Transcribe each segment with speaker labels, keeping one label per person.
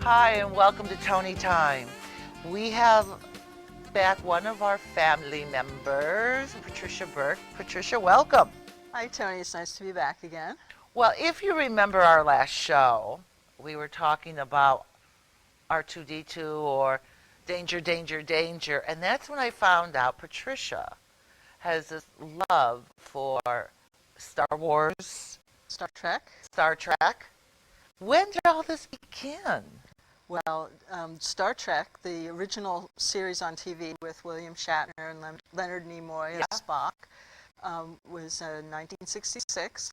Speaker 1: Hi, and welcome to Toni Time. We have back one of our family members, Patricia Burke. Patricia, welcome.
Speaker 2: Hi, Toni. It's nice to be back again.
Speaker 1: Well, if you remember our last show, we were talking about R2D2 or danger, danger, danger, and that's when I found out Patricia has this love for Star Wars,
Speaker 2: Star Trek.
Speaker 1: Star Trek. When did all this begin?
Speaker 2: Well, Star Trek, the original series on TV with William Shatner and Leonard Nimoy as Spock, was 1966.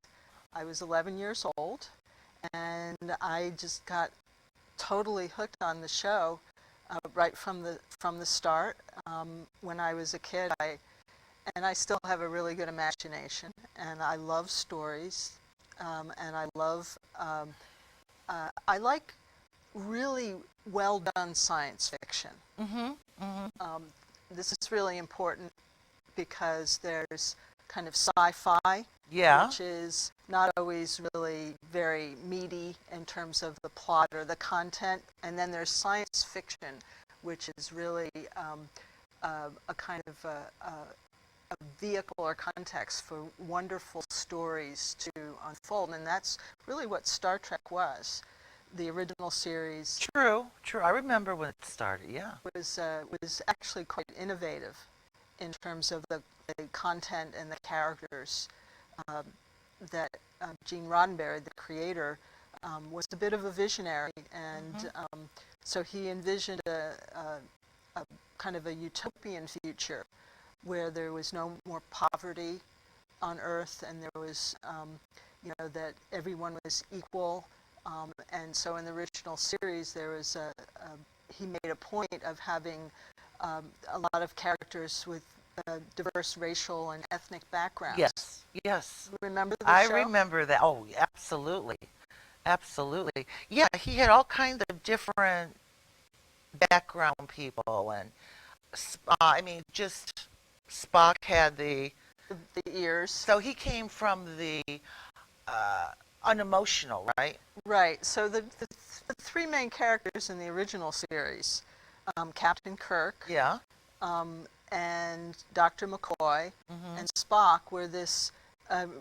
Speaker 2: I was 11 years old, and I just got totally hooked on the show right from the start. When I was a kid, I still have a really good imagination, and I love stories, and I like really well done science fiction. This is really important because there's kind of sci-fi, which is not always really very meaty in terms of the plot or the content, and then there's science fiction, which is really a kind of a vehicle or context for wonderful stories to unfold, and that's really what Star Trek was. The original series
Speaker 1: True. I remember when it started,
Speaker 2: was actually quite innovative in terms of the content and the characters. That Gene Roddenberry, the creator, was a bit of a visionary, and so he envisioned a kind of a utopian future where there was no more poverty on Earth, and there was, that everyone was equal. And so in the original series, there was he made a point of having a lot of characters with diverse racial and ethnic backgrounds.
Speaker 1: Yes.
Speaker 2: Remember the
Speaker 1: I
Speaker 2: show?
Speaker 1: remember that. Oh, absolutely. Yeah, he had all kinds of different background people, and just Spock had the
Speaker 2: ears.
Speaker 1: So he came from the unemotional, right?
Speaker 2: Right. So the three main characters in the original series, Captain Kirk, and Dr. McCoy, and Spock, were this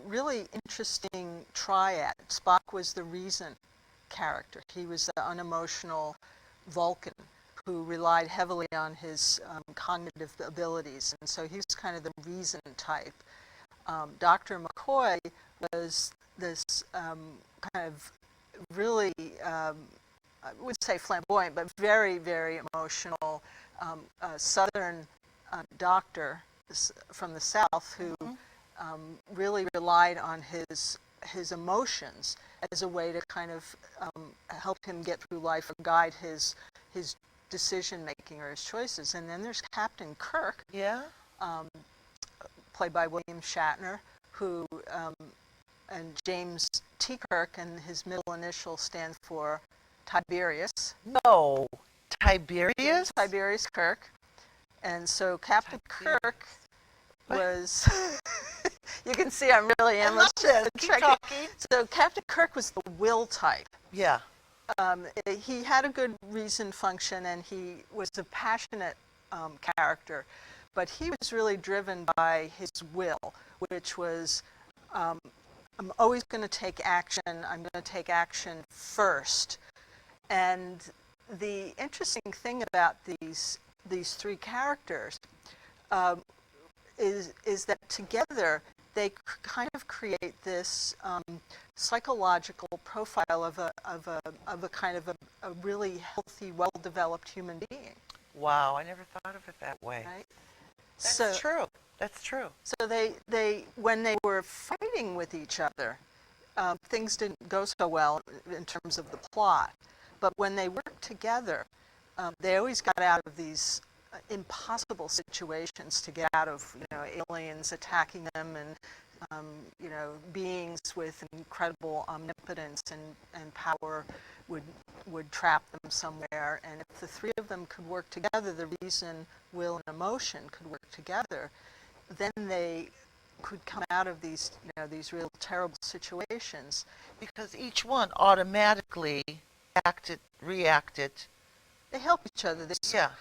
Speaker 2: really interesting triad. Spock was the reason character. He was the unemotional Vulcan who relied heavily on his cognitive abilities, and so he was kind of the reason type. Dr. McCoy was this kind of really, I wouldn't say flamboyant, but very, very emotional Southern doctor from the South who really relied on his emotions as a way to kind of help him get through life or guide his decision making or his choices. And then there's Captain Kirk, played by William Shatner, who and James T. Kirk, and his middle initial stand for Tiberius.
Speaker 1: No, Tiberius?
Speaker 2: Tiberius Kirk. And so Captain Kirk was, you can see I'm really
Speaker 1: Keep talking.
Speaker 2: So Captain Kirk was the will type.
Speaker 1: Yeah.
Speaker 2: He had a good reason function, and he was a passionate character, but he was really driven by his will, which was, I'm always going to take action. I'm going to take action first. And the interesting thing about these three characters is that together they kind of create this psychological profile of a kind of a really healthy, well-developed human being.
Speaker 1: Wow, I never thought of it that way.
Speaker 2: Right?
Speaker 1: That's true. That's true.
Speaker 2: So they when they were fighting with each other, things didn't go so well in terms of the plot. But when they worked together, they always got out of these impossible situations to get out of, aliens attacking them, and beings with incredible omnipotence and power would trap them somewhere. And if the three of them could work together, the reason, will, and emotion could work together, then they could come out of these real terrible situations.
Speaker 1: Because each one automatically reacted.
Speaker 2: They help each other.
Speaker 1: Yeah.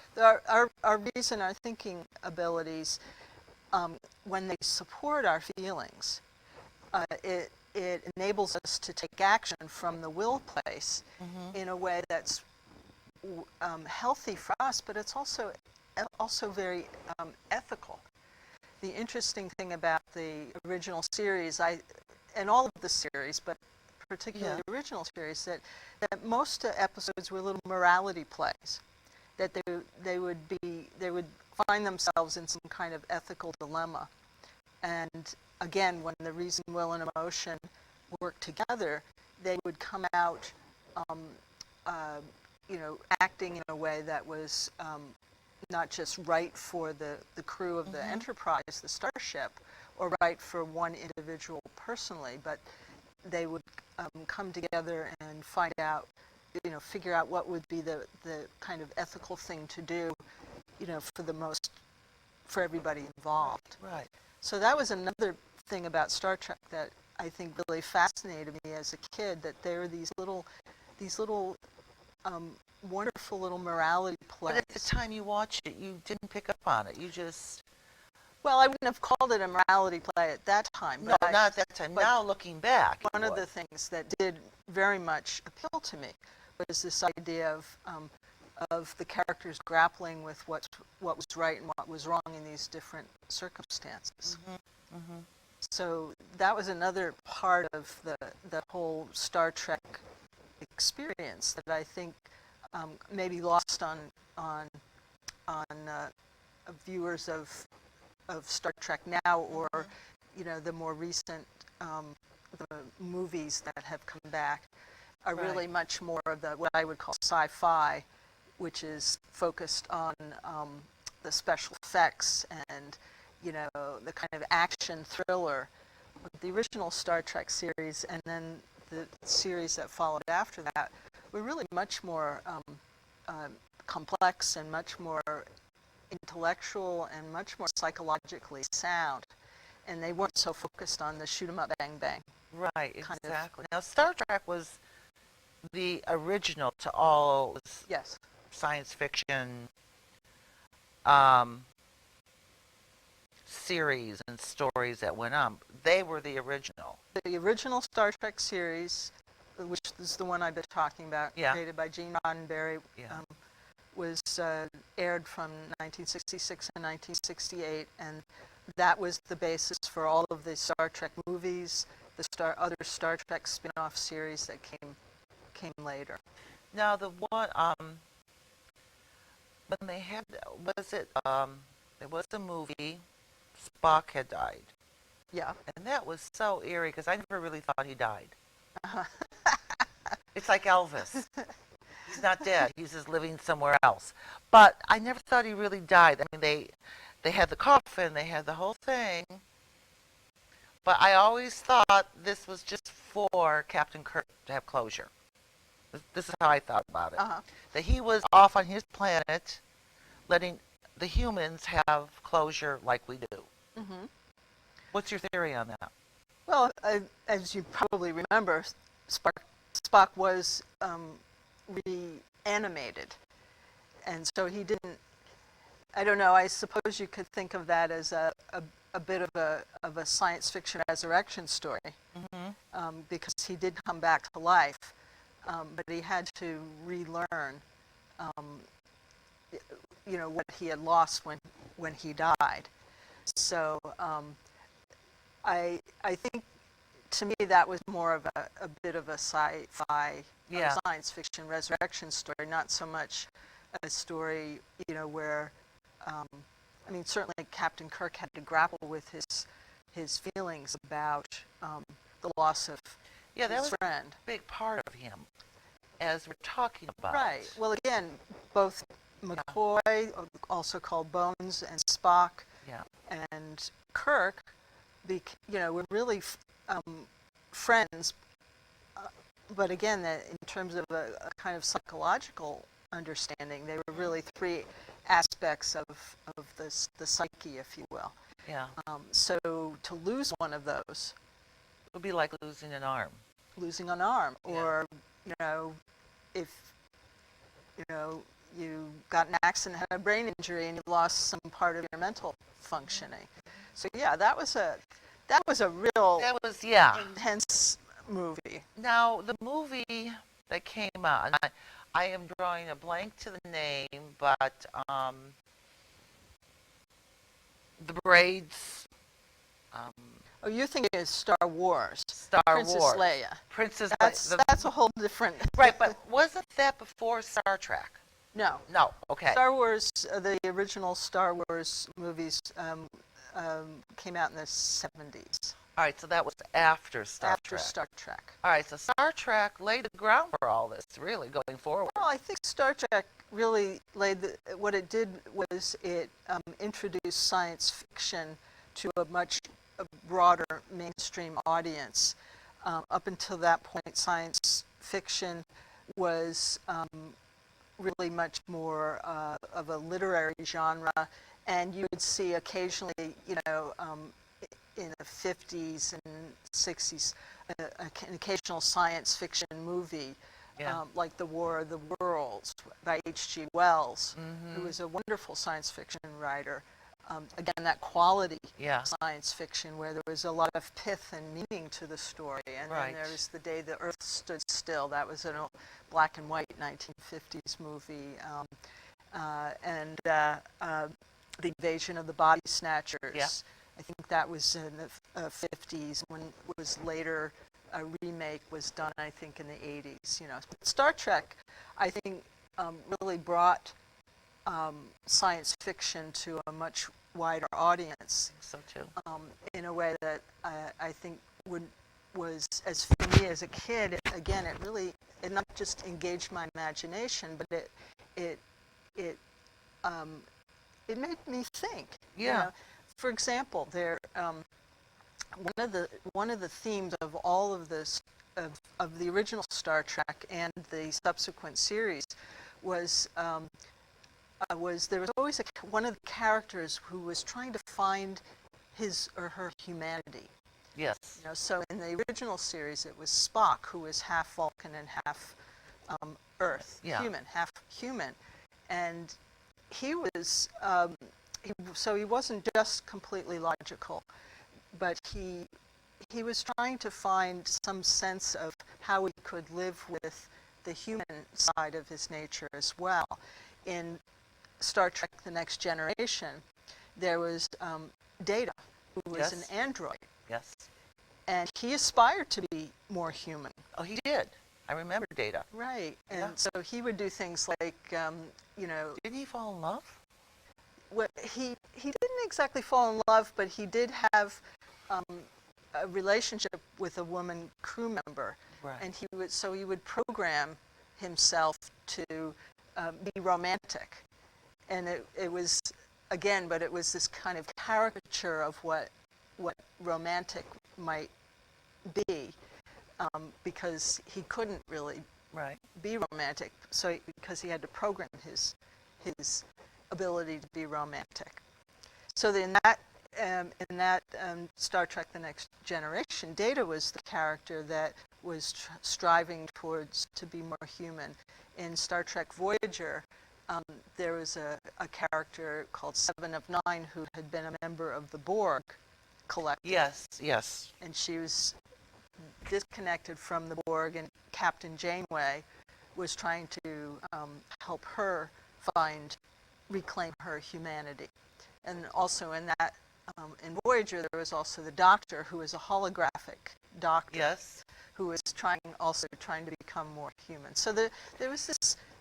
Speaker 2: Our reason, our thinking abilities, when they support our feelings, it enables us to take action from the will place in a way that's healthy for us, but it's also very ethical. The interesting thing about the original series, and all of the series, but particularly the original series, that most episodes were little morality plays. That they would find themselves in some kind of ethical dilemma, and again, when the reason, will, and emotion work together, they would come out, acting in a way that was not just right for the crew of the Enterprise, the starship, or right for one individual personally, but they would come together and figure out what would be the kind of ethical thing to do, for everybody involved.
Speaker 1: Right.
Speaker 2: So that was another thing about Star Trek that I think really fascinated me as a kid, that there are these little wonderful little morality plays.
Speaker 1: But at the time you watched it, you didn't pick up on it. You just...
Speaker 2: Well, I wouldn't have called it a morality play at that time.
Speaker 1: No, not at that time. Now, looking back,
Speaker 2: one of the things that did very much appeal to me was this idea of the characters grappling with what was right and what was wrong in these different circumstances. So that was another part of the whole Star Trek experience that I think may be lost on viewers of Star Trek now, or the more recent the movies that have come back are really much more of what I would call sci-fi, which is focused on the special effects and the kind of action thriller. The original Star Trek series and then the series that followed after that were really much more complex and much more intellectual and much more psychologically sound, and they weren't so focused on the shoot 'em up, bang bang.
Speaker 1: Right, exactly. Now, Star Trek was the original to all science fiction series and stories that went on. They were the original.
Speaker 2: The original Star Trek series, which is the one I've been talking about, created by Gene Roddenberry, was aired from 1966 and 1968, and that was the basis for all of the Star Trek movies, the other Star Trek spin-off series that came later.
Speaker 1: Now, the one when they had, it was a movie, Spock had died.
Speaker 2: Yeah.
Speaker 1: And that was so eerie because I never really thought he died. It's like Elvis. He's not dead. He's just living somewhere else. But I never thought he really died. I mean, they had the coffin, they had the whole thing. But I always thought this was just for Captain Kirk to have closure. This is how I thought about it. That he was off on his planet, letting the humans have closure like we do. What's your theory on that?
Speaker 2: Well, as you probably remember, Spock was reanimated, and so he didn't. I don't know. I suppose you could think of that as a bit of a science fiction resurrection story, because he did come back to life, but he had to relearn, what he had lost when he died. So I think, to me, that was more of a bit of a sci-fi science fiction resurrection story, not so much a story, where, I mean, certainly Captain Kirk had to grapple with his feelings about the loss of his
Speaker 1: that was
Speaker 2: friend.
Speaker 1: A big part of him, as we're talking about.
Speaker 2: Right. Well, again, both McCoy, also called Bones, and Spock, and Kirk, were really friends. But again, in terms of a kind of psychological understanding, they were really three aspects of the psyche, if you will.
Speaker 1: Yeah.
Speaker 2: So to lose one of those
Speaker 1: would be like losing an arm.
Speaker 2: Losing an arm, or if you got an accident, had a brain injury, and you lost some part of your mental functioning. So yeah, that was a real
Speaker 1: That was, yeah.
Speaker 2: intense movie.
Speaker 1: Now, the movie that came out, and I am drawing a blank to the name, but the braids, um,
Speaker 2: Oh, you're thinking of Star Wars,
Speaker 1: Star
Speaker 2: Princess
Speaker 1: Wars,
Speaker 2: Leia.
Speaker 1: Princess
Speaker 2: That's
Speaker 1: Leia.
Speaker 2: that's a whole different.
Speaker 1: Right, but wasn't that before Star Trek?
Speaker 2: No.
Speaker 1: No, okay.
Speaker 2: Star Wars, the original Star Wars movies came out in the 70s.
Speaker 1: All right, so that was after Star
Speaker 2: After
Speaker 1: Trek.
Speaker 2: Star Trek.
Speaker 1: All right, so Star Trek laid the ground for all this, really, going forward.
Speaker 2: Well, I think Star Trek really what it did was it introduced science fiction to a much broader mainstream audience. Up until that point, science fiction was really much more of a literary genre, and you would see occasionally, in the 50s and 60s, an occasional science fiction movie,
Speaker 1: Yeah.
Speaker 2: like The War of the Worlds by H.G. Wells,
Speaker 1: Mm-hmm.
Speaker 2: who was a wonderful science fiction writer. Again, that quality
Speaker 1: Yeah.
Speaker 2: science fiction where there was a lot of pith and meaning to the story. And
Speaker 1: Right.
Speaker 2: then there was The Day the Earth Stood Still. That was a black and white 1950s movie. The Invasion of the Body Snatchers.
Speaker 1: Yeah.
Speaker 2: I think that was in the 50s, when it was later a remake was done, I think, in the 80s. Star Trek, I think, really brought science fiction to a much wider audience.
Speaker 1: So too.
Speaker 2: In a way that I think was, as for me as a kid, it not just engaged my imagination, but it made me think.
Speaker 1: Yeah.
Speaker 2: For example, one of the themes of all of this of the original Star Trek and the subsequent series was there was always one of the characters who was trying to find his or her humanity.
Speaker 1: Yes.
Speaker 2: So in the original series, it was Spock, who was half Vulcan and half Earth,
Speaker 1: Yeah.
Speaker 2: half human, and he was. So he wasn't just completely logical, but he was trying to find some sense of how he could live with the human side of his nature as well. In Star Trek: The Next Generation, there was Data, who was
Speaker 1: Yes.
Speaker 2: an android,
Speaker 1: Yes.
Speaker 2: and he aspired to be more human.
Speaker 1: Oh, he did. I remember Data.
Speaker 2: Right, and
Speaker 1: Yeah.
Speaker 2: so he would do things like,
Speaker 1: Didn't he fall in love?
Speaker 2: he didn't exactly fall in love, but he did have a relationship with a woman crew member,
Speaker 1: Right.
Speaker 2: and he would program himself to be romantic, and it was this kind of caricature of what romantic might be, because he couldn't really
Speaker 1: Right.
Speaker 2: be romantic, because he had to program his ability to be romantic. So in that Star Trek: The Next Generation, Data was the character that was striving towards to be more human. In Star Trek Voyager, there was a character called Seven of Nine who had been a member of the Borg collective.
Speaker 1: Yes. Yes.
Speaker 2: And she was disconnected from the Borg, and Captain Janeway was trying to help her reclaim her humanity. And also in Voyager, there was also the Doctor, who was a holographic doctor,
Speaker 1: Yes.
Speaker 2: who was trying to become more human. So there was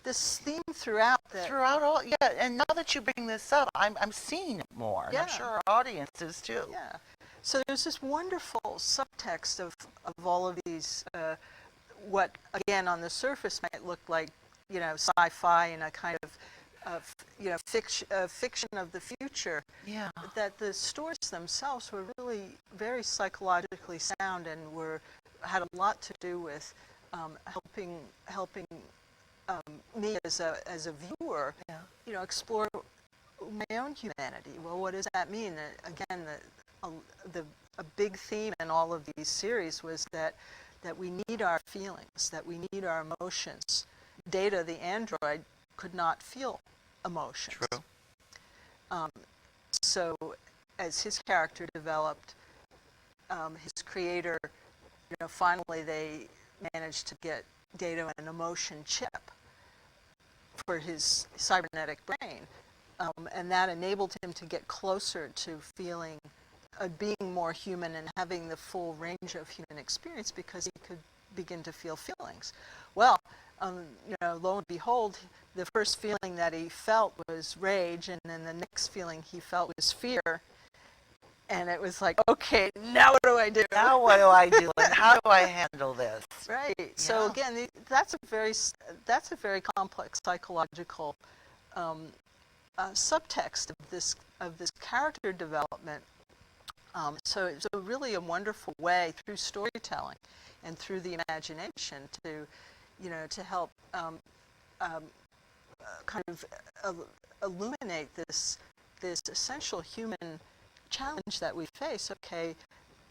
Speaker 2: this theme throughout that.
Speaker 1: Throughout all, yeah. And now that you bring this up, I'm seeing it more, and I'm
Speaker 2: Yeah.
Speaker 1: sure our audience is too.
Speaker 2: Yeah. So there's this wonderful subtext of all of these, what again on the surface might look like, sci-fi and a kind of fiction of the future.
Speaker 1: Yeah.
Speaker 2: That the stories themselves were really very psychologically sound and had a lot to do with helping me as a viewer,
Speaker 1: Yeah.
Speaker 2: explore my own humanity. Well, what does that mean? Again, a big theme in all of these series was that we need our feelings, that we need our emotions, Data, the android, could not feel emotions.
Speaker 1: True.
Speaker 2: So as his character developed, his creator, finally they managed to get Data an emotion chip for his cybernetic brain. And that enabled him to get closer to feeling, being more human and having the full range of human experience because he could begin to feel feelings. Well, lo and behold, the first feeling that he felt was rage, and then the next feeling he felt was fear. And it was like, okay, now what do I do?
Speaker 1: Now what do I do, and how do I handle this?
Speaker 2: Right.
Speaker 1: Yeah.
Speaker 2: So again, that's a very complex psychological subtext of this character development. So it's really a wonderful way through storytelling and through the imagination to help kind of illuminate this essential human challenge that we face. Okay,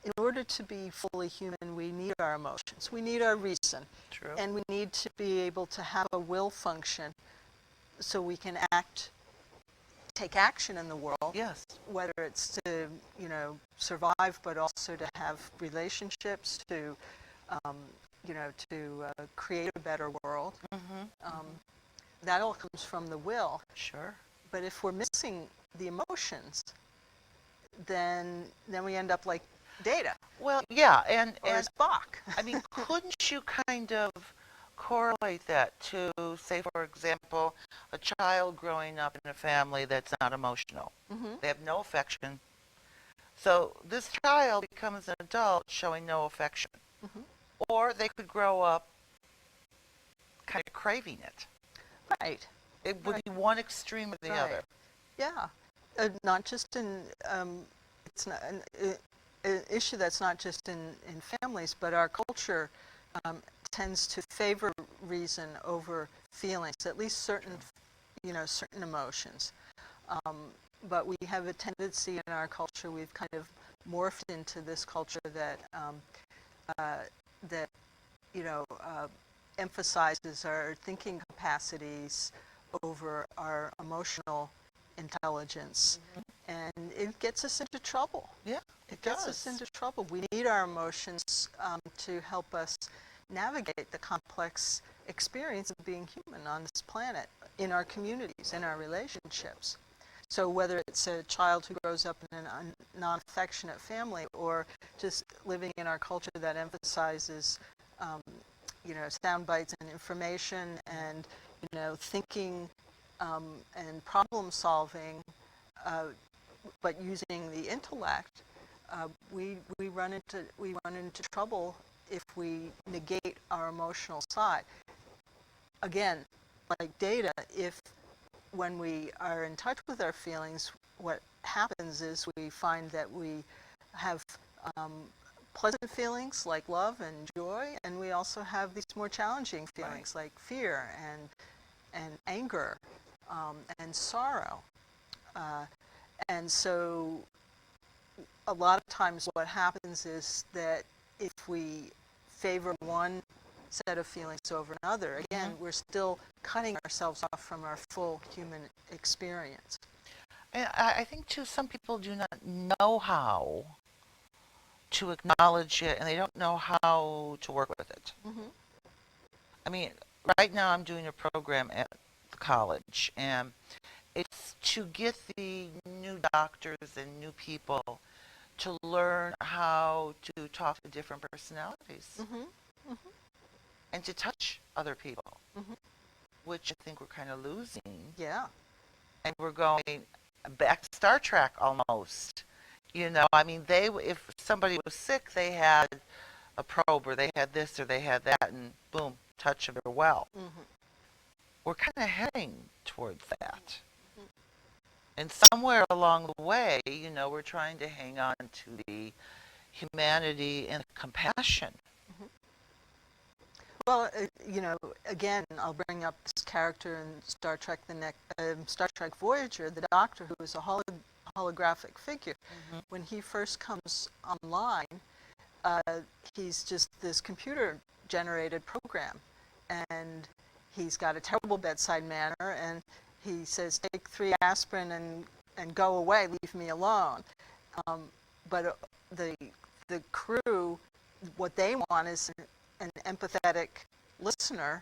Speaker 2: in order to be fully human, we need our emotions, we need our reason,
Speaker 1: True.
Speaker 2: and we need to be able to have a will function so we can take action in the world.
Speaker 1: Yes.
Speaker 2: Whether it's to survive, but also to have relationships, to create a better world. That all comes from the will.
Speaker 1: Sure.
Speaker 2: But if we're missing the emotions, then we end up like Data.
Speaker 1: Well, yeah, and
Speaker 2: Spock.
Speaker 1: I mean, couldn't you kind of correlate that to, say, for example, a child growing up in a family that's not emotional? They have no affection. So this child becomes an adult showing no affection. Or they could grow up kind of craving it.
Speaker 2: Right.
Speaker 1: It would be one extreme or the other.
Speaker 2: Yeah. Not just in, it's not an issue that's not just in families, but our culture tends to favor reason over feelings, at least certain emotions. But we have a tendency in our culture, we've kind of morphed into this culture that emphasizes our thinking capacities over our emotional intelligence. And it gets us into trouble.
Speaker 1: Yeah,
Speaker 2: it gets us into trouble. We need our emotions to help us navigate the complex experience of being human on this planet, in our communities, in our relationships. So whether it's a child who grows up in a non-affectionate family, or just living in our culture that emphasizes sound bites and information and thinking and problem solving, but using the intellect, we run into trouble if we negate our emotional side. Again, like Data, when we are in touch with our feelings, what happens is we find that we have pleasant feelings like love and joy, and we also have these more challenging feelings like fear and anger and sorrow. And so a lot of times what happens is that if we favor one set of feelings over another, again, we're still cutting ourselves off from our full human experience.
Speaker 1: And I think, too, some people do not know how to acknowledge it, and they don't know how to work with it. I mean, right now I'm doing a program at the college, and it's to get the new doctors and new people to learn how to talk to different personalities and to touch other people, which I think we're kind of losing.
Speaker 2: Yeah.
Speaker 1: And we're going back to Star Trek almost. I mean, if somebody was sick, they had a probe, or they had this, or they had that, and boom, touch of their well. We're kind of heading towards that. And somewhere along the way, we're trying to hang on to the humanity and compassion.
Speaker 2: Well, again, I'll bring up this character in Star Trek Voyager, the Doctor, who is a holographic figure. When he first comes online, he's just this computer-generated program, and he's got a terrible bedside manner, and he says, take 3 aspirin and go away, leave me alone. But the crew, what they want is an empathetic listener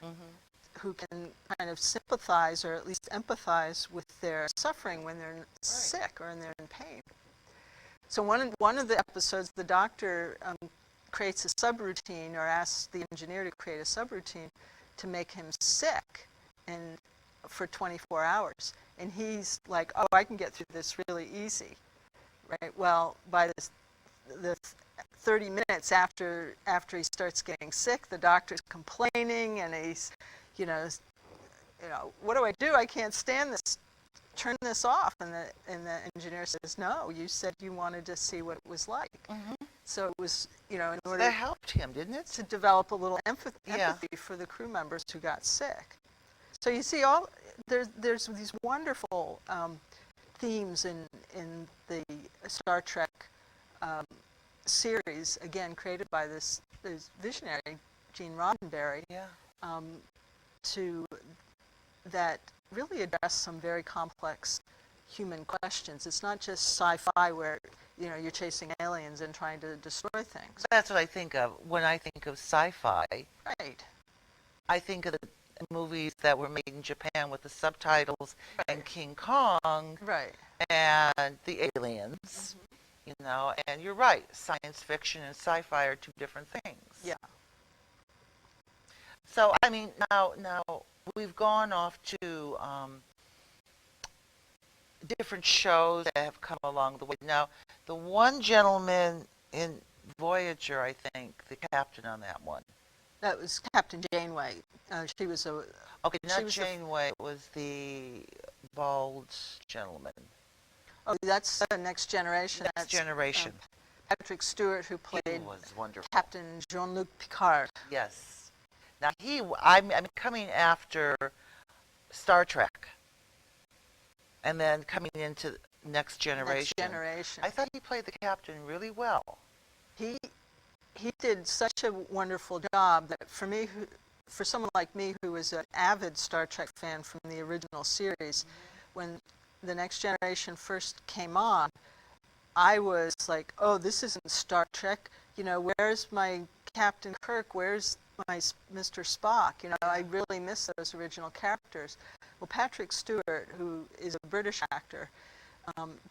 Speaker 2: who can kind of sympathize or at least empathize with their suffering when they're sick or when they're in pain. So one of the episodes, the doctor creates a subroutine or asks the engineer to create a subroutine to make him sick for 24 hours. And he's like, oh, I can get through this really easy. Right? Well, by the 30 minutes after he starts getting sick, the doctor's complaining, and he's, what do I do? I can't stand this. Turn this off. And the engineer says, no, you said you wanted to see what it was like. So it was, in order
Speaker 1: that helped him, didn't it?
Speaker 2: to develop a little empathy for the crew members who got sick. So you see, there's these wonderful themes in the Star Trek series, again created by this visionary Gene Roddenberry, that really address some very complex human questions. It's not just sci-fi where you're chasing aliens and trying to destroy things.
Speaker 1: That's what I think of when I think of sci-fi.
Speaker 2: Right.
Speaker 1: I think of the movies that were made in Japan with the subtitles and King Kong and the aliens. And you're right, science fiction and sci-fi are two different things.
Speaker 2: Yeah.
Speaker 1: So, I mean, now we've gone off to different shows that have come along the way. Now, the one gentleman in Voyager, I think, the captain on that one.
Speaker 2: That was Captain Janeway. She was a...
Speaker 1: Okay, not Janeway, it was the bald gentleman.
Speaker 2: Oh, that's Next Generation.
Speaker 1: Next Generation.
Speaker 2: Patrick Stewart, who played
Speaker 1: he was wonderful.
Speaker 2: Captain Jean-Luc Picard.
Speaker 1: Yes. Now I'm coming after Star Trek, and then coming into Next Generation.
Speaker 2: Next Generation.
Speaker 1: I thought he played the captain really well.
Speaker 2: He did such a wonderful job that for someone like me who was an avid Star Trek fan from the original series, when the Next Generation first came on, I was like, oh, this isn't Star Trek. Where's my Captain Kirk? Where's my Mr. Spock? I really miss those original characters. Well, Patrick Stewart, who is a British actor,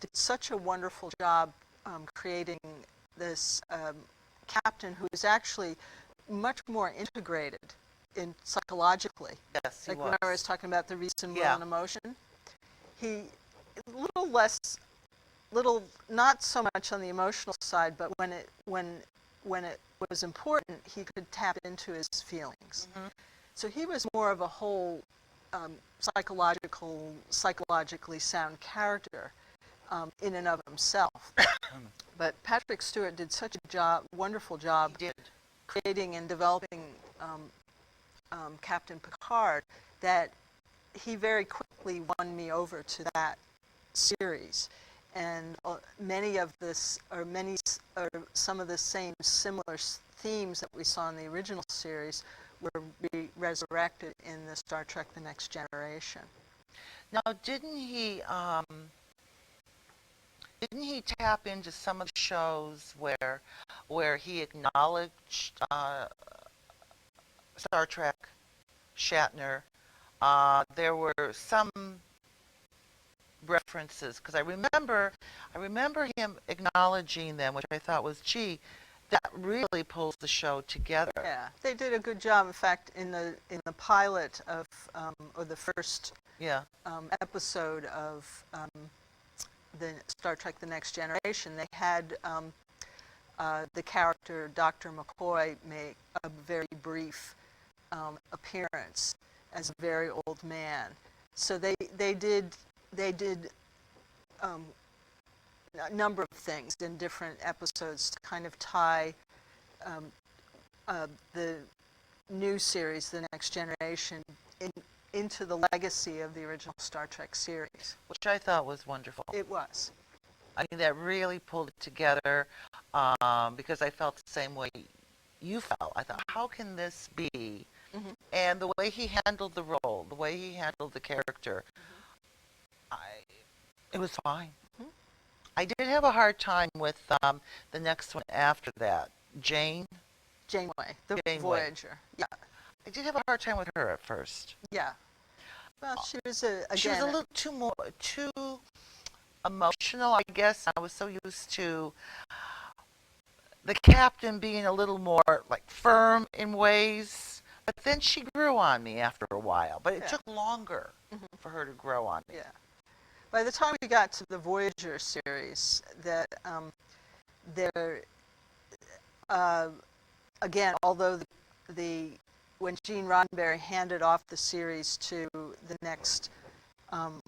Speaker 2: did such a wonderful job creating this captain who is actually much more integrated psychologically.
Speaker 1: Yes, he
Speaker 2: like
Speaker 1: was.
Speaker 2: When I was talking about the reason, will, and emotion, he not so much on the emotional side, but when it was important, he could tap into his feelings. So he was more of a whole psychologically sound character in and of himself. But Patrick Stewart did such a wonderful job creating and developing Captain Picard that he very quickly won me over to that series. And some of the same similar themes that we saw in the original series were resurrected in the Star Trek: The Next Generation.
Speaker 1: Now, didn't he tap into some of the shows where he acknowledged Star Trek, Shatner? There were some references, because I remember him acknowledging them, which I thought was, gee, that really pulls the show together.
Speaker 2: Yeah, they did a good job. In fact, in the pilot of or the first episode of the Star Trek: The Next Generation, they had the character Dr. McCoy make a very brief appearance as a very old man. So they did a number of things in different episodes to kind of tie the new series, The Next Generation, into the legacy of the original Star Trek series.
Speaker 1: Which I thought was wonderful.
Speaker 2: It was.
Speaker 1: I mean, that really pulled it together because I felt the same way you felt. I thought, how can this be
Speaker 2: Mhm.
Speaker 1: And the way he handled the role, the way he handled the character, I, it was fine.
Speaker 2: Mhm.
Speaker 1: I did have a hard time with the next one after that, Jane.
Speaker 2: Janeway, the
Speaker 1: Janeway.
Speaker 2: Voyager. Yeah,
Speaker 1: I did have a hard time with her at first.
Speaker 2: yeah. Well, she was
Speaker 1: She was a
Speaker 2: again.
Speaker 1: little too emotional, I guess. I was so used to the captain being a little more like firm in ways, but then she grew on me after a while. But it
Speaker 2: Yeah.
Speaker 1: took longer
Speaker 2: Mhm.
Speaker 1: for her to grow on me.
Speaker 2: Yeah. By the time we got to the Voyager series, that there uh, again, although the when Gene Roddenberry handed off the series to the next um,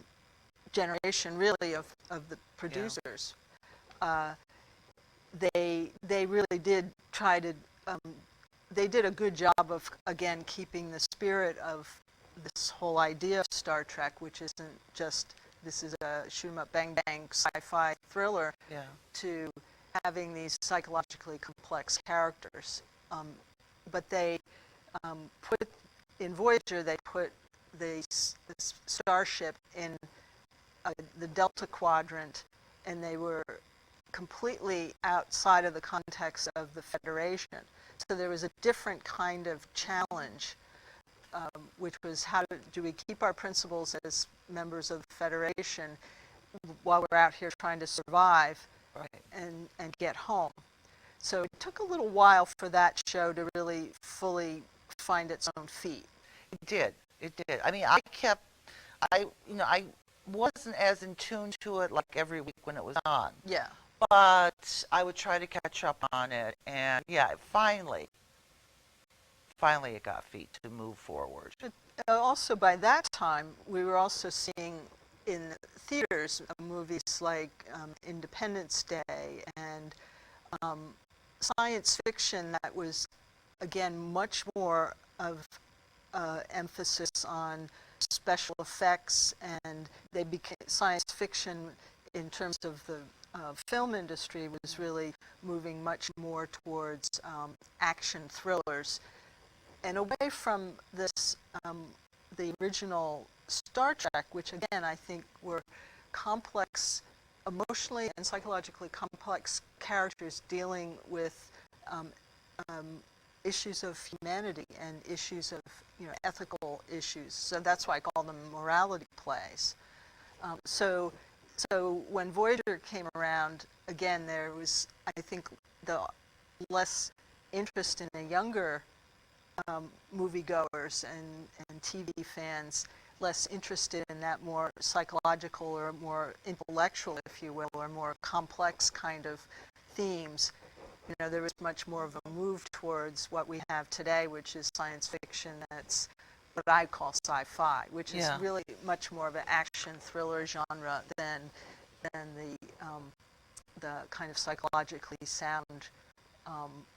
Speaker 2: generation, really of the producers, uh, they really did try to. They did a good job of again keeping the spirit of this whole idea of Star Trek, which isn't just this is a shoot 'em up bang bang sci-fi thriller,
Speaker 1: Yeah.
Speaker 2: to having these psychologically complex characters. But they put in Voyager, they put the starship in the Delta Quadrant, and they were completely outside of the context of the Federation. So there was a different kind of challenge, which was how do we keep our principles as members of the Federation while we're out here trying to survive
Speaker 1: Right.
Speaker 2: and get home. So it took a little while for that show to really fully find its own feet.
Speaker 1: It did. It did. I mean, I wasn't as in tune to it like every week when it was on,
Speaker 2: Yeah.
Speaker 1: but I would try to catch up on it, and yeah, finally it got feet to move forward.
Speaker 2: But also by that time, we were also seeing in theaters movies like Independence Day and science fiction that was, again, much more of emphasis on special effects, and they became science fiction in terms of the film industry was really moving much more towards action thrillers and away from this the original Star Trek, which again I think were complex, emotionally and psychologically complex characters dealing with um, um, issues of humanity and issues of ethical issues. So that's why I call them morality plays. So when Voyager came around, again there was I think the less interest in the younger moviegoers and TV fans, less interested in that more psychological or more intellectual, if you will, or more complex kind of themes. There was much more of a move towards what we have today, which is science fiction that's what I call sci-fi, which is really much more of an action thriller genre than the kind of psychologically sound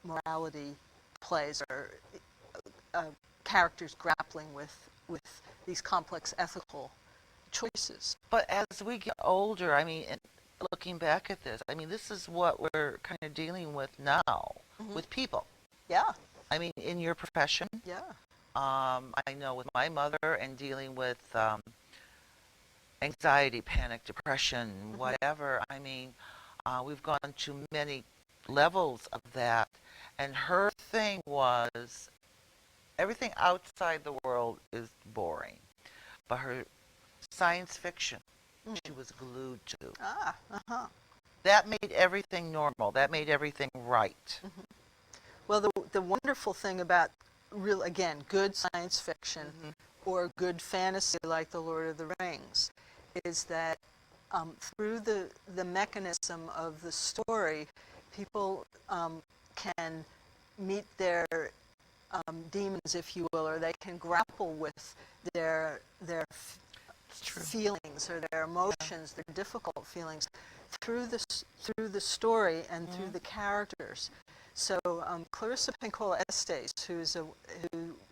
Speaker 2: morality plays or characters grappling with these complex ethical choices.
Speaker 1: But as we get older, I mean, looking back at this, I mean, this is what we're kind of dealing with now with people.
Speaker 2: Yeah.
Speaker 1: I mean, in your profession,
Speaker 2: Yeah.
Speaker 1: I know with my mother and dealing with anxiety, panic, depression, whatever. I mean, we've gone to many levels of that. And her thing was everything outside the world is boring. But her science fiction, she was glued to.
Speaker 2: Ah. Uh-huh.
Speaker 1: That made everything normal. That made everything right.
Speaker 2: Well, the wonderful thing about again, good science fiction or good fantasy like The Lord of the Rings is that through the mechanism of the story, people can meet their demons, if you will, or they can grapple with their feelings or their emotions, their difficult feelings, through the story and through the characters. So Clarissa Pinkola Estes, who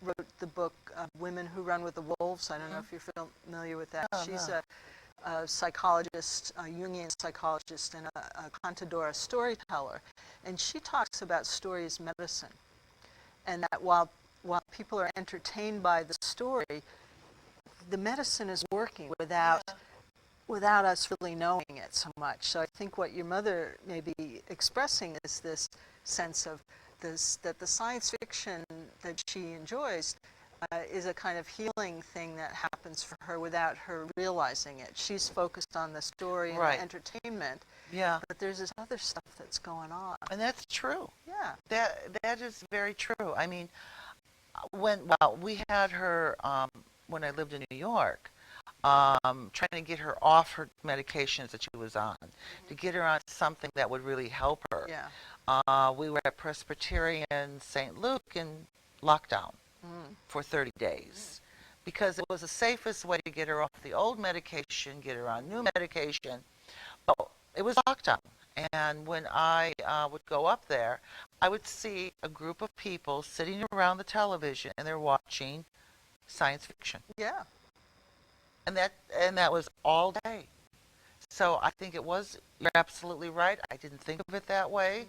Speaker 2: wrote the book Women Who Run with the Wolves, I don't know if you're familiar with that. She's a psychologist, a Jungian psychologist, and a contadora storyteller. And she talks about story as medicine. And that while while people are entertained by the story, the medicine is working without us really knowing it so much. So I think what your mother may be expressing is this sense of this, that the science fiction that she enjoys is a kind of healing thing that happens for her without her realizing it. She's focused on the story and
Speaker 1: Right.
Speaker 2: the entertainment,
Speaker 1: Yeah.
Speaker 2: but there's this other stuff that's going on.
Speaker 1: And that's true.
Speaker 2: Yeah.
Speaker 1: That is very true. I mean, we had her when I lived in New York, trying to get her off her medications that she was on, to get her on something that would really help her.
Speaker 2: Yeah.
Speaker 1: We were at Presbyterian St. Luke in lockdown for 30 days because it was the safest way to get her off the old medication, get her on new medication. But it was lockdown. And when I would go up there, I would see a group of people sitting around the television and they're watching science fiction.
Speaker 2: Yeah.
Speaker 1: And that was all day. So I think you're absolutely right. I didn't think of it that way.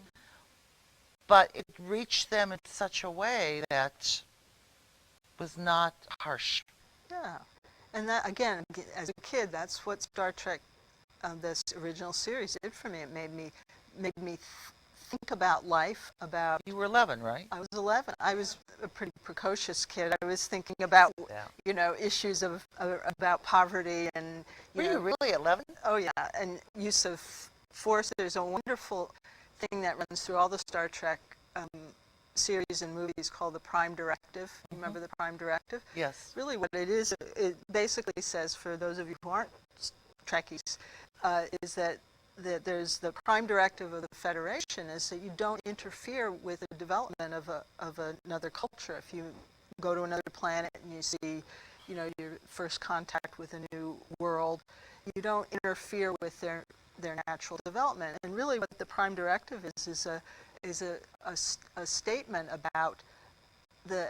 Speaker 1: But it reached them in such a way that was not harsh.
Speaker 2: Yeah. And that, again, as a kid, that's what Star Trek, this original series, did for me. It made me think about life, about...
Speaker 1: You were 11, right?
Speaker 2: I was 11. I was a pretty precocious kid. I was thinking about,
Speaker 1: Yeah.
Speaker 2: issues about poverty and...
Speaker 1: Were you really 11?
Speaker 2: Oh, yeah, and use of force. There's a wonderful thing that runs through all the Star Trek series and movies called the Prime Directive. You remember the Prime Directive?
Speaker 1: Yes.
Speaker 2: Really what it is, it basically says, for those of you who aren't Trekkies, is that there's the Prime Directive of the Federation is that you don't interfere with the development of another culture. If you go to another planet and you see, your first contact with a new world, you don't interfere with their natural development. And really what the Prime Directive is a statement about the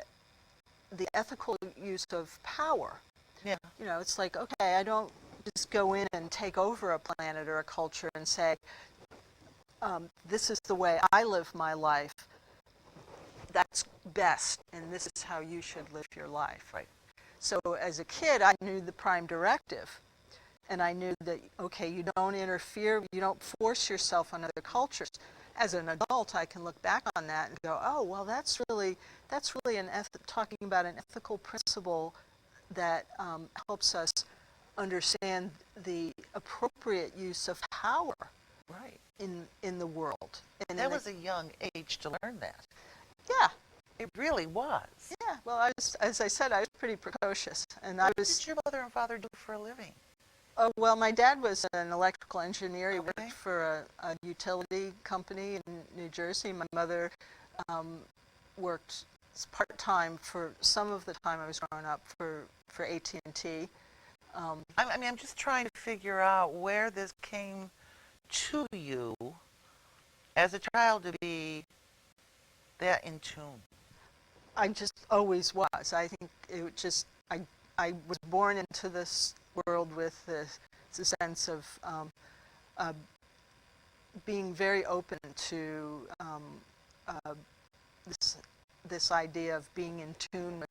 Speaker 2: ethical use of power.
Speaker 1: Yeah.
Speaker 2: It's like, okay, I don't just go in and take over a planet or a culture and say, this is the way I live my life. That's best, and this is how you should live your life.
Speaker 1: Right.
Speaker 2: So as a kid, I knew the Prime Directive, and I knew that, okay, you don't interfere, you don't force yourself on other cultures. As an adult, I can look back on that and go, oh, well, that's really talking about an ethical principle that helps us understand the appropriate use of power
Speaker 1: Right.
Speaker 2: in the world. And
Speaker 1: that was a young age to learn that.
Speaker 2: Yeah.
Speaker 1: It really was.
Speaker 2: Yeah. Well, as I said, I was pretty precocious, and
Speaker 1: What did your mother and father do for a living?
Speaker 2: Oh, well, my dad was an electrical engineer. He
Speaker 1: Okay.
Speaker 2: worked for a utility company in New Jersey. My mother worked part-time for some of the time I was growing up for AT&T.
Speaker 1: I'm just trying to figure out where this came to you as a child to be that in tune.
Speaker 2: I just always was. I think it just, I was born into this world with this sense of being very open to this idea of being in tune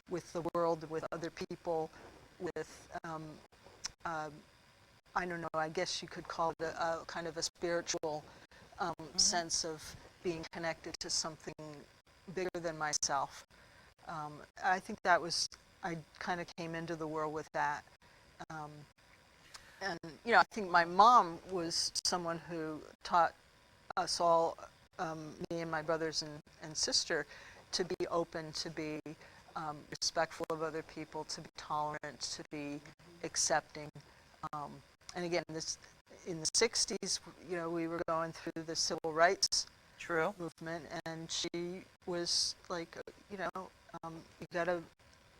Speaker 2: with the world, with other people, with I don't know, I guess you could call it a kind of a spiritual sense of being connected to something bigger than myself. I think that was, I kind of came into the world with that. And, I think my mom was someone who taught us all, me and my brothers and sister, to be open, to be respectful of other people, to be tolerant, to be accepting. And again, in the 60s, we were going through the civil rights movement, and she was like, you got to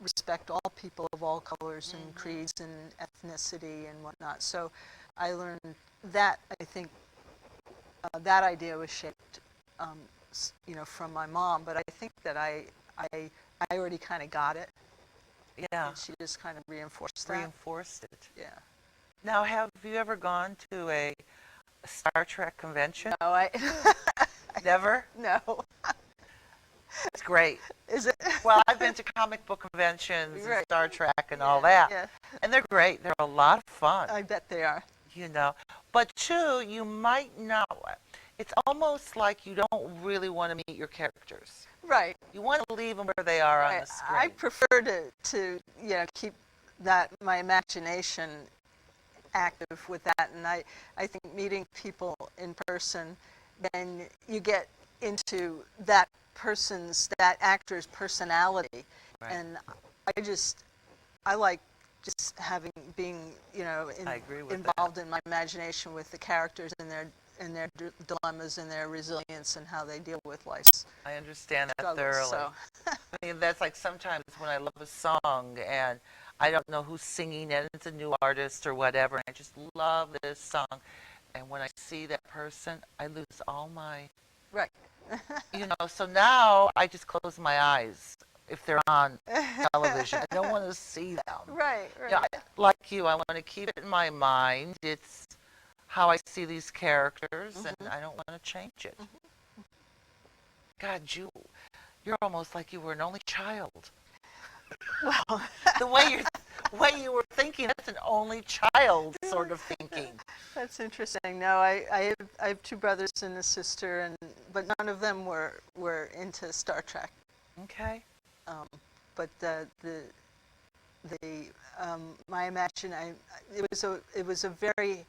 Speaker 2: respect all people of all colors and creeds and ethnicity and whatnot. So I learned that. I think that idea was shaped, from my mom. But I think that I already kind of got it.
Speaker 1: Yeah.
Speaker 2: And she just kind of reinforced
Speaker 1: it.
Speaker 2: Yeah.
Speaker 1: Now, have you ever gone to a Star Trek convention?
Speaker 2: No,
Speaker 1: Never?
Speaker 2: No.
Speaker 1: It's great.
Speaker 2: Is it?
Speaker 1: Well, I've been to comic book conventions and
Speaker 2: Right.
Speaker 1: Star Trek and
Speaker 2: Yeah,
Speaker 1: all that,
Speaker 2: yeah.
Speaker 1: and they're great. They're a lot of fun,
Speaker 2: I bet they are.
Speaker 1: you know. But two, you might not. It's almost like you don't really want to meet your characters.
Speaker 2: Right.
Speaker 1: You want to leave them where they are on
Speaker 2: Right.
Speaker 1: the
Speaker 2: I
Speaker 1: screen.
Speaker 2: prefer to keep that my imagination active with that, and I think meeting people in person, then you get into that actor's personality,
Speaker 1: Right.
Speaker 2: and I like just being
Speaker 1: I agree with that.
Speaker 2: involved in my imagination with the characters and their dilemmas and their resilience and how they deal with life's
Speaker 1: I understand that
Speaker 2: struggles.
Speaker 1: thoroughly.
Speaker 2: So
Speaker 1: I mean, that's like sometimes when I love a song and I don't know who's singing it, it's a new artist or whatever, and I just love this song. And when I see that person, I lose all my,
Speaker 2: right.
Speaker 1: so now I just close my eyes if they're on television. I don't want to see them.
Speaker 2: Right, right.
Speaker 1: Like you, I want to keep it in my mind. It's how I see these characters, and I don't want to change it. God, you're almost like you were an only child.
Speaker 2: Well,
Speaker 1: The way you were thinking, that's an only child sort of thinking.
Speaker 2: that's interesting. No, I have two brothers and a sister, but none of them were into Star Trek.
Speaker 1: Okay.
Speaker 2: But my it was a very,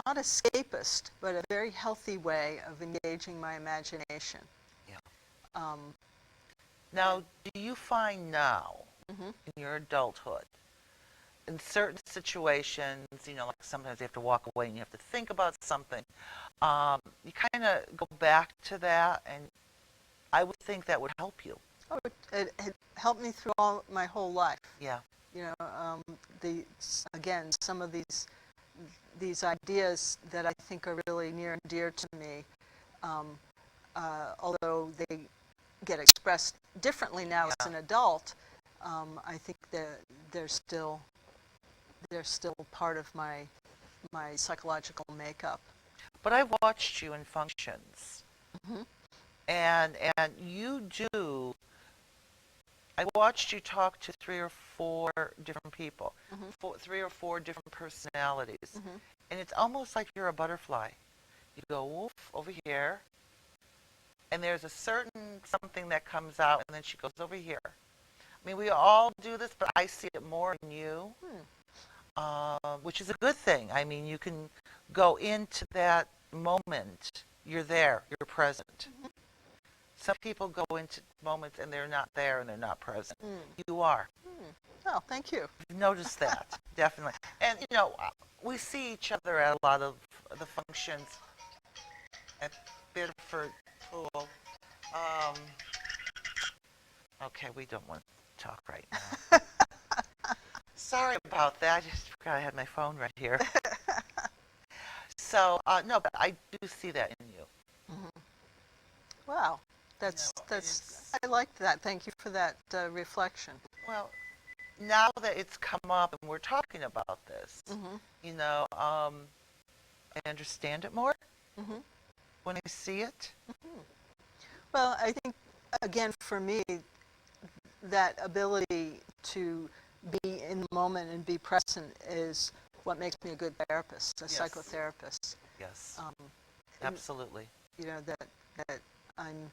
Speaker 2: not escapist, but a very healthy way of engaging my imagination.
Speaker 1: Yeah.
Speaker 2: Um,
Speaker 1: Now, do you find now,
Speaker 2: mhm.
Speaker 1: in your adulthood, in certain situations, like sometimes you have to walk away and you have to think about something, you kind of go back to that, and I would think that would help you.
Speaker 2: Oh, it helped me through my whole life.
Speaker 1: Yeah.
Speaker 2: Again, some of these ideas that I think are really near and dear to me, although they get expressed differently now as an adult, I think they're still part of my psychological makeup.
Speaker 1: But I watched you in functions,
Speaker 2: Mm-hmm.
Speaker 1: and you do. I watched you talk to 3 or 4 different people,
Speaker 2: Mm-hmm.
Speaker 1: 3 or 4 different personalities,
Speaker 2: Mm-hmm.
Speaker 1: and it's almost like you're a butterfly. You go woof over here, and there's a certain something that comes out, and then she goes over here. I mean, we all do this, but I see it more in you, which is a good thing. I mean, you can go into that moment. You're there. You're present.
Speaker 2: Mm-hmm.
Speaker 1: Some people go into moments and they're not there and they're not present.
Speaker 2: Mm.
Speaker 1: You are.
Speaker 2: Oh, thank you.
Speaker 1: You've noticed that, definitely. And, we see each other at a lot of the functions at Bedford Pool. Okay, we don't want to talk right now. Sorry about that. I just forgot I had my phone right here. So, no, but I do see that in you.
Speaker 2: Mm-hmm. Wow, I like that. Thank you for that reflection.
Speaker 1: Well, now that it's come up and we're talking about this,
Speaker 2: Mm-hmm.
Speaker 1: I understand it more
Speaker 2: Mm-hmm.
Speaker 1: when I see it.
Speaker 2: Mm-hmm. Well, I think, again, for me, that ability to be in the moment and be present is what makes me a good therapist, a psychotherapist.
Speaker 1: Yes,
Speaker 2: Um,
Speaker 1: absolutely.
Speaker 2: that I'm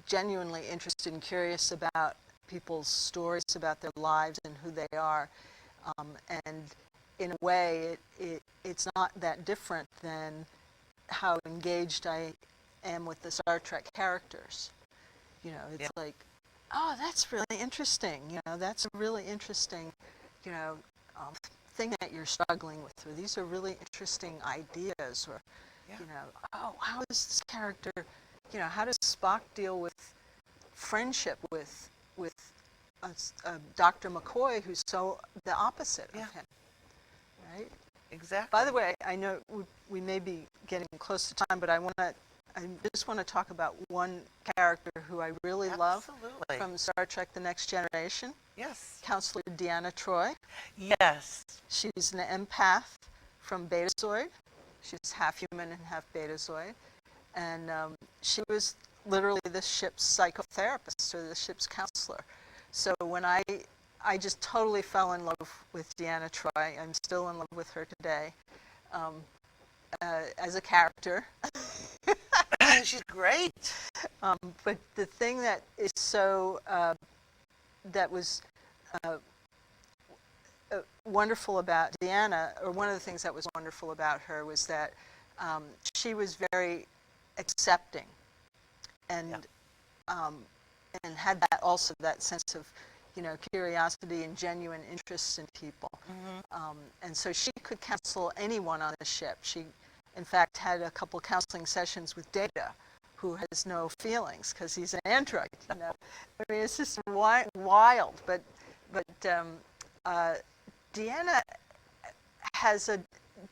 Speaker 2: genuinely interested and curious about people's stories, about their lives and who they are. And in a way, it's not that different than how engaged I am with the Star Trek characters. It's like, oh, that's really interesting. That's a really interesting, thing that you're struggling with. Or these are really interesting ideas. Or, oh, how is this character, how does Spock deal with friendship with Dr. McCoy, who's so the opposite of him, right?
Speaker 1: Exactly.
Speaker 2: By the way, I know we may be getting close to time, but I just want to talk about one character who I really love from Star Trek: The Next Generation.
Speaker 1: Yes.
Speaker 2: Counselor Deanna Troi.
Speaker 1: Yes.
Speaker 2: She's an empath from Betazoid. She's half human and half Betazoid. And she was literally the ship's psychotherapist or the ship's counselor. So when I just totally fell in love with Deanna Troi. I'm still in love with her today um, as a character.
Speaker 1: She's great.
Speaker 2: But the thing that is so that was uh, wonderful about Deanna, or one of the things that was wonderful about her, was that she was very accepting, and
Speaker 1: Yeah.
Speaker 2: and had that also that sense of, curiosity and genuine interest in people. And so she could counsel anyone on the ship. She, in fact, had a couple counseling sessions with Data, who has no feelings because he's an android. I mean, it's just wild. But Deanna has a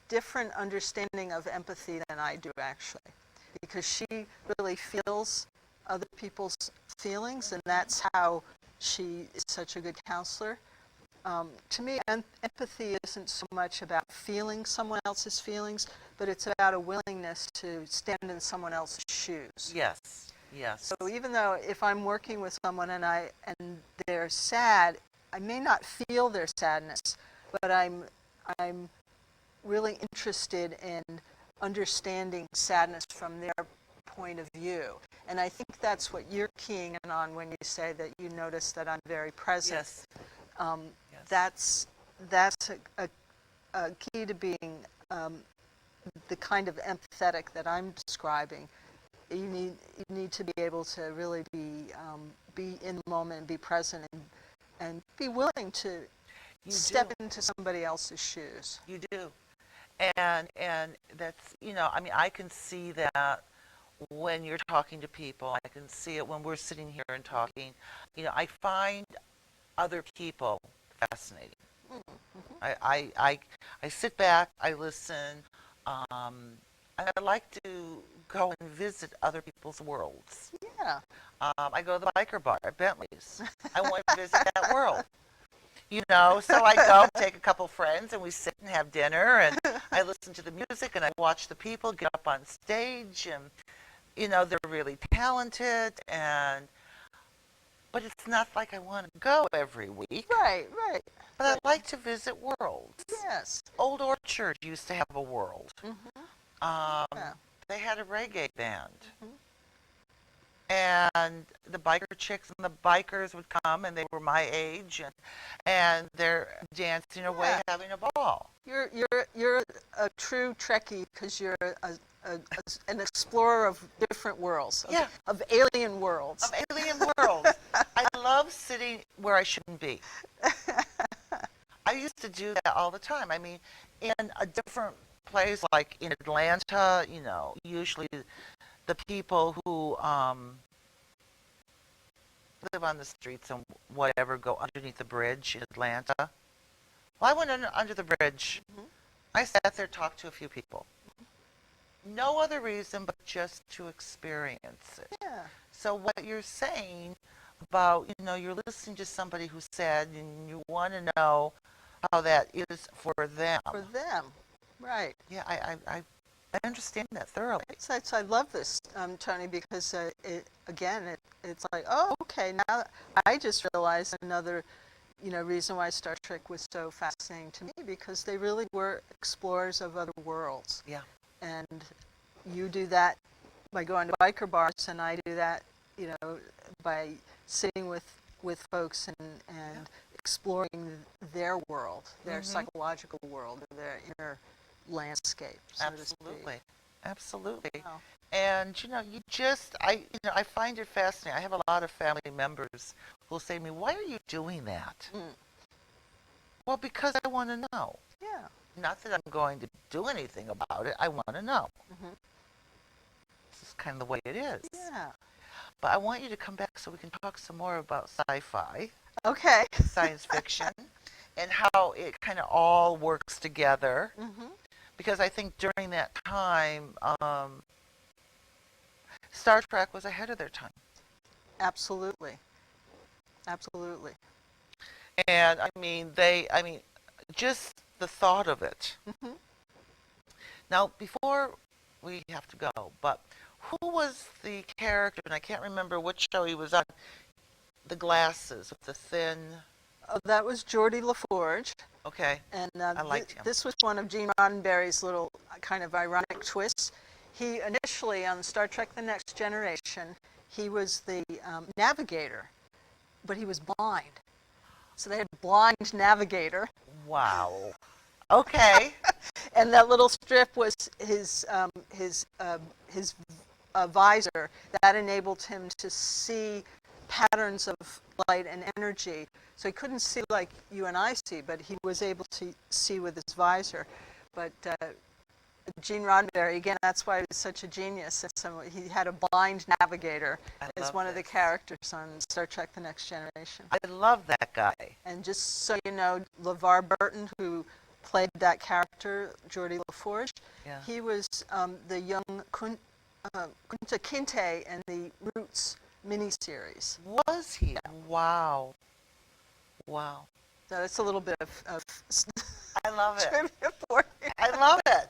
Speaker 2: different understanding of empathy than I do, actually, because she really feels other people's feelings, and that's how she is such a good counselor. To me, empathy isn't so much about feeling someone else's feelings, but it's about a willingness to stand in someone else's shoes.
Speaker 1: Yes. Yes.
Speaker 2: So even though if I'm working with someone and they're sad, I may not feel their sadness, but I'm really interested in understanding sadness from their point of view. And I think that's what you're keying in on when you say that you notice that I'm very present.
Speaker 1: Yes.
Speaker 2: That's a key to being the kind of empathetic that I'm describing. You need to be able to really be in the moment and be present and be willing to step into somebody else's shoes.
Speaker 1: You do. And that's, I mean, I can see that when you're talking to people. I can see it when we're sitting here and talking. I find other people fascinating. I sit back, I listen, and I like to go and visit other people's worlds.
Speaker 2: Yeah.
Speaker 1: I go to the biker bar at Bentley's. I want to visit that world. So I go take a couple friends and we sit and have dinner, and I listen to the music and I watch the people get up on stage, and they're really talented, but it's not like I want to go every week.
Speaker 2: Right.
Speaker 1: But I like to visit worlds.
Speaker 2: Yes.
Speaker 1: Old Orchard used to have a world.
Speaker 2: Yeah.
Speaker 1: They had a reggae band.
Speaker 2: Mhm.
Speaker 1: And the biker chicks and the bikers would come, and they were my age, and they're dancing away,
Speaker 2: Yeah.
Speaker 1: having a ball.
Speaker 2: You're a true Trekkie because you're an explorer of different worlds, of alien worlds.
Speaker 1: Of alien worlds. I love sitting where I shouldn't be. I used to do that all the time. I mean, in a different place, like in Atlanta, usually the people who live on the streets and whatever go underneath the bridge in Atlanta. Well, I went under the bridge. I sat there, talked to a few people. No other reason but just to experience it.
Speaker 2: Yeah.
Speaker 1: So what you're saying about, you're listening to somebody who said, and you want to know how that is for them.
Speaker 2: For them, right.
Speaker 1: Yeah, I understand that thoroughly.
Speaker 2: I love this, Toni, because it's like, oh, okay, now I just realized another, reason why Star Trek was so fascinating to me, because they really were explorers of other worlds.
Speaker 1: Yeah.
Speaker 2: And you do that by going to biker bars, and I do that, by sitting with folks and exploring their world, their psychological world, or their inner landscape, so to speak.
Speaker 1: Absolutely.
Speaker 2: Wow.
Speaker 1: And I find it fascinating. I have a lot of family members who will say to me, "Why are you doing that?" Well, because I want to know.
Speaker 2: Yeah.
Speaker 1: Not that I'm going to do anything about it. I want to know. This is kind of the way it is.
Speaker 2: Yeah.
Speaker 1: But I want you to come back so we can talk some more about sci-fi.
Speaker 2: Okay.
Speaker 1: Science fiction, and how it kind of all works together. Because I think during that time, Star Trek was ahead of their time.
Speaker 2: Absolutely.
Speaker 1: And just the thought of it. Now, before we have to go, but who was the character, and I can't remember which show he was on, the glasses with the thin,
Speaker 2: That was Geordie LaForge,
Speaker 1: okay,
Speaker 2: and
Speaker 1: I liked him.
Speaker 2: this was one of Gene Roddenberry's little kind of ironic twists. He initially, on Star Trek The Next Generation, he was the navigator, but he was blind. So they had a blind navigator.
Speaker 1: Wow. Okay.
Speaker 2: And that little strip was his visor that enabled him to see patterns of light and energy. So he couldn't see like you and I see, but he was able to see with his visor. But Gene Roddenberry, again, that's why he was such a genius. He had a blind navigator as one of the characters on Star Trek The Next Generation.
Speaker 1: I love that guy.
Speaker 2: And just so you know, LeVar Burton, who played that character, Geordie LaForge, he was the young Kunta Kinte in the Roots miniseries.
Speaker 1: Was he? Wow. Wow.
Speaker 2: So it's a little bit of
Speaker 1: I love it.
Speaker 2: trivia for you.
Speaker 1: I love it.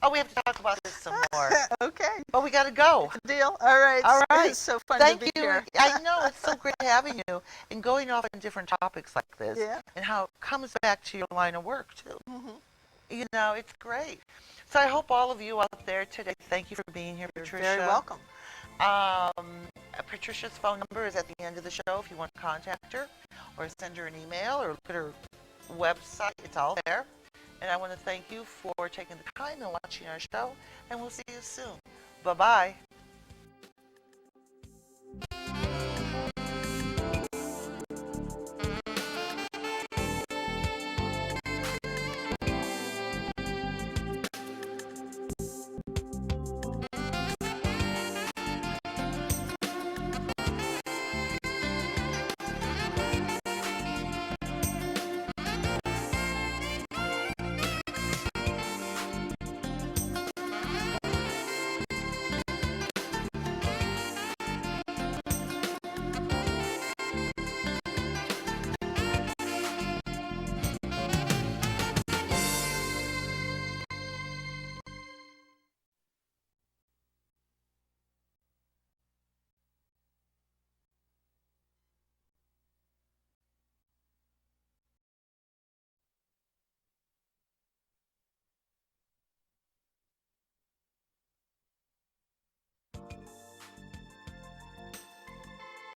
Speaker 1: Oh, we have to talk about this some more.
Speaker 2: Okay.
Speaker 1: But we got to go.
Speaker 2: Deal. All right.
Speaker 1: All right.
Speaker 2: It's so fun
Speaker 1: Thank
Speaker 2: to be
Speaker 1: you.
Speaker 2: here.
Speaker 1: I know. It's so great having you and going off on different topics like this.
Speaker 2: Yeah.
Speaker 1: And how it comes back to your line of work, too.
Speaker 2: Mm-hmm.
Speaker 1: You know, it's great. So I hope all of you out there today, thank you for being here,
Speaker 2: You're
Speaker 1: Patricia.
Speaker 2: very welcome.
Speaker 1: Patricia's phone number is at the end of the show if you want to contact her or send her an email or look at her website. It's all there. And I want to thank you for taking the time and watching our show. And we'll see you soon. Bye-bye.